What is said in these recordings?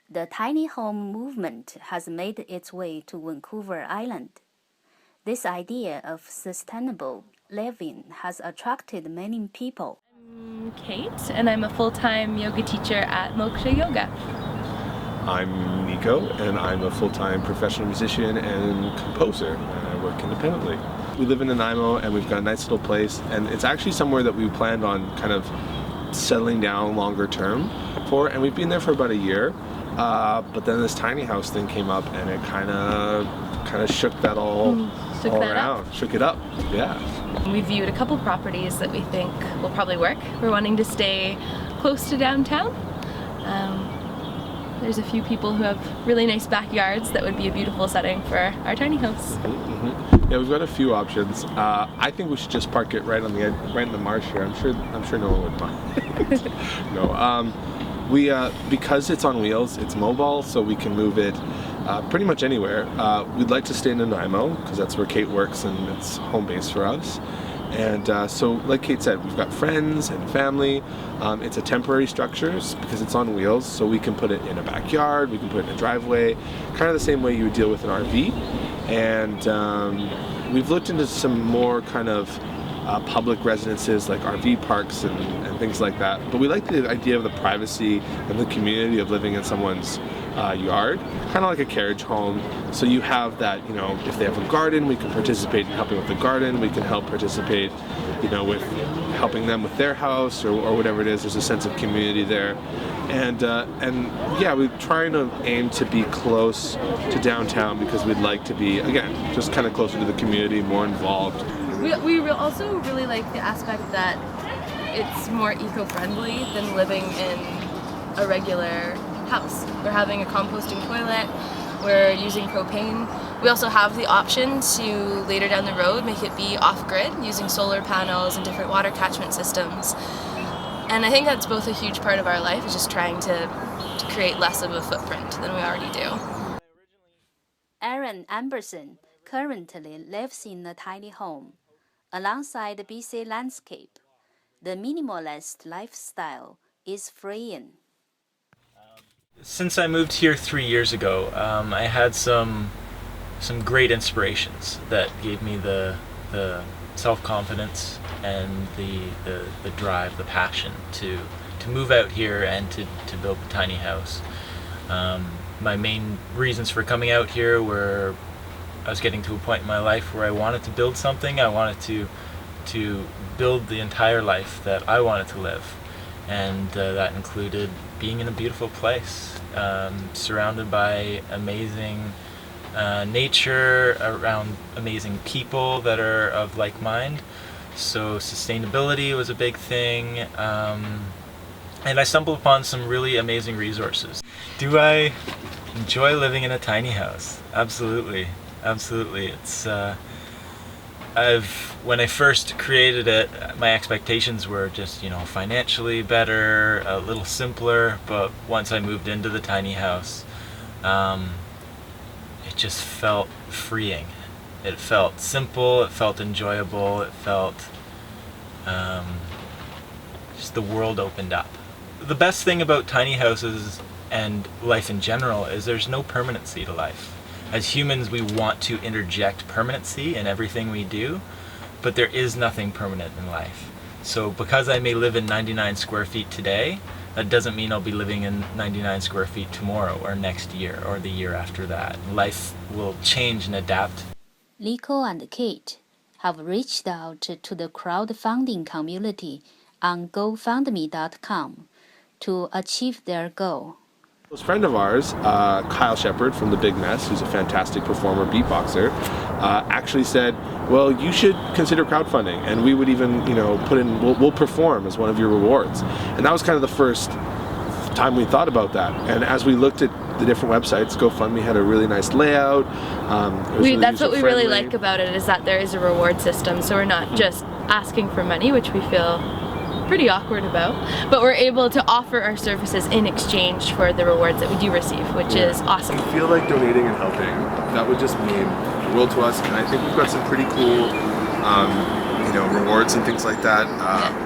The tiny home movement has made its way to Vancouver Island. This idea of sustainable living has attracted many people. I'm Kate, and I'm a full-time yoga teacher at Moksha Yoga. I'm Nico, and I'm a full-time professional musician and composer, and I work independently. We live in Nanaimo, and we've got a nice little place, and it's actually somewhere that we planned on kind of settling down longer term for, and we've been there for about a year. But then this tiny house thing came up, and it kind of shook that all around. Shook it up, yeah. We viewed a couple properties that we think will probably work. We're wanting to stay close to downtown. There's a few people who have really nice backyards that would be a beautiful setting for our tiny house. Yeah, we've got a few options. I think we should just park it right on the edge, right in the marsh here. I'm sure no one would mind. No. Because it's on wheels, it's mobile, so we can move it pretty much anywhere. We'd like to stay in Nanaimo because that's where Kate works and it's home base for us. And so, like Kate said, we've got friends and family. It's a temporary structure because it's on wheels, so we can put it in a backyard, we can put it in a driveway, kind of the same way you would deal with an RV. And we've looked into some more kind of public residences like RV parks and things like that. But we like the idea of the privacy and the community of living in someone's yard, kind of like a carriage home. So you have that, if they have a garden, we can participate in helping with the garden. We can help participate, with helping them with their house or whatever it is. There's a sense of community there. And yeah, we're trying to aim to be close to downtown because we'd like to be, again, just kind of closer to the community, more involved. We also really like the aspect that it's more eco-friendly than living in a regular house. We're having a composting toilet, we're using propane. We also have the option to, later down the road, make it be off-grid using solar panels and different water catchment systems. And I think that's both a huge part of our life, is just trying to create less of a footprint than we already do. Aaron Amberson currently lives in a tiny home alongside the BC landscape. The minimalist lifestyle is freeing. Since I moved here 3 years ago, I had some great inspirations that gave me the self-confidence and the drive, the passion to move out here and to build a tiny house. My main reasons for coming out here were I was getting to a point in my life where I wanted to build something. I wanted to build the entire life that I wanted to live, and that included being in a beautiful place, surrounded by amazing nature, around amazing people that are of like mind. So sustainability was a big thing, and I stumbled upon some really amazing resources. Do I enjoy living in a tiny house? Absolutely. Absolutely. It's when I first created it, my expectations were just, financially better, a little simpler, but once I moved into the tiny house, it just felt freeing. It felt simple, it felt enjoyable, it felt just the world opened up. The best thing about tiny houses and life in general is there's no permanency to life. As humans, we want to interject permanency in everything we do, but there is nothing permanent in life. So because I may live in 99 square feet today, that doesn't mean I'll be living in 99 square feet tomorrow or next year or the year after that. Life will change and adapt. Nico and Kate have reached out to the crowdfunding community on GoFundMe.com to achieve their goal. A friend of ours, Kyle Shepard from The Big Mess, who's a fantastic performer, beatboxer, actually said, well, you should consider crowdfunding, and we would even, put in, we'll perform as one of your rewards. And that was kind of the first time we thought about that. And as we looked at the different websites, GoFundMe had a really nice layout. That's what we really like about it, is that there is a reward system, so we're not just asking for money, which we feel pretty awkward about, but we're able to offer our services in exchange for the rewards that we do receive, which is awesome. We feel like donating and helping, that would just mean the world to us, and I think we've got some pretty cool rewards and things like that.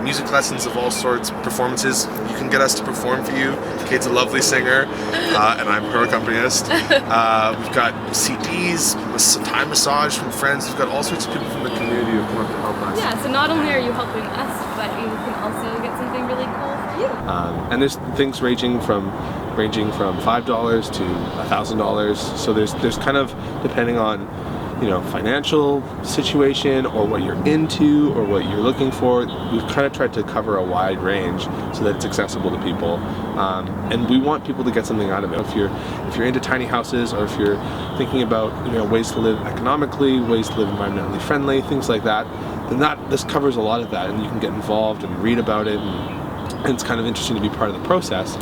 Music lessons of all sorts, performances. You can get us to perform for you. Kate's a lovely singer, and I'm her accompanist. We've got CDs, Thai massage from friends. We've got all sorts of people from the community who come up to help us. Yeah, so not only are you helping us, but you can also get something really cool for you. And there's things ranging from $5 to $1,000. So there's kind of, depending on financial situation or what you're into or what you're looking for, we've kind of tried to cover a wide range so that it's accessible to people. And we want people to get something out of it. If you're into tiny houses, or if you're thinking about ways to live economically, ways to live environmentally friendly, things like that, then this covers a lot of that, and you can get involved and read about it, and it's kind of interesting to be part of the process.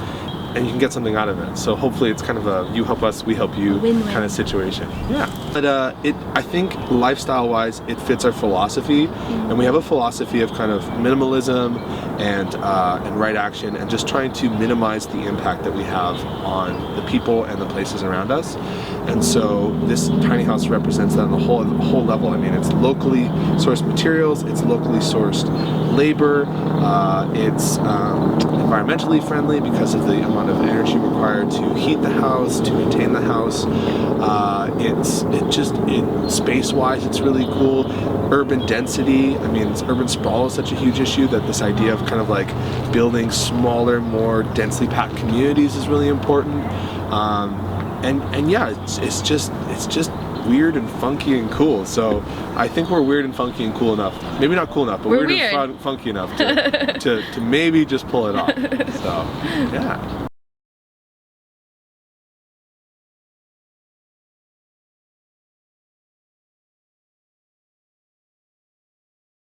And you can get something out of it. So hopefully it's kind of a you help us, we help you win-win kind of situation. Yeah. But I think lifestyle-wise, it fits our philosophy, and we have a philosophy of kind of minimalism and right action, and just trying to minimize the impact that we have on the people and the places around us. And so this tiny house represents that on the whole level. I mean, it's locally sourced materials, it's locally sourced labor, it's environmentally friendly because of the amount of energy required to heat the house, to maintain the house. Space-wise, it's really cool. Urban density, I mean, urban sprawl is such a huge issue that this idea of kind of like building smaller, more densely packed communities is really important. And yeah, it's just weird and funky and cool. So I think we're weird and funky and cool enough. Maybe not cool enough, but weird and funky enough to maybe just pull it off. So yeah.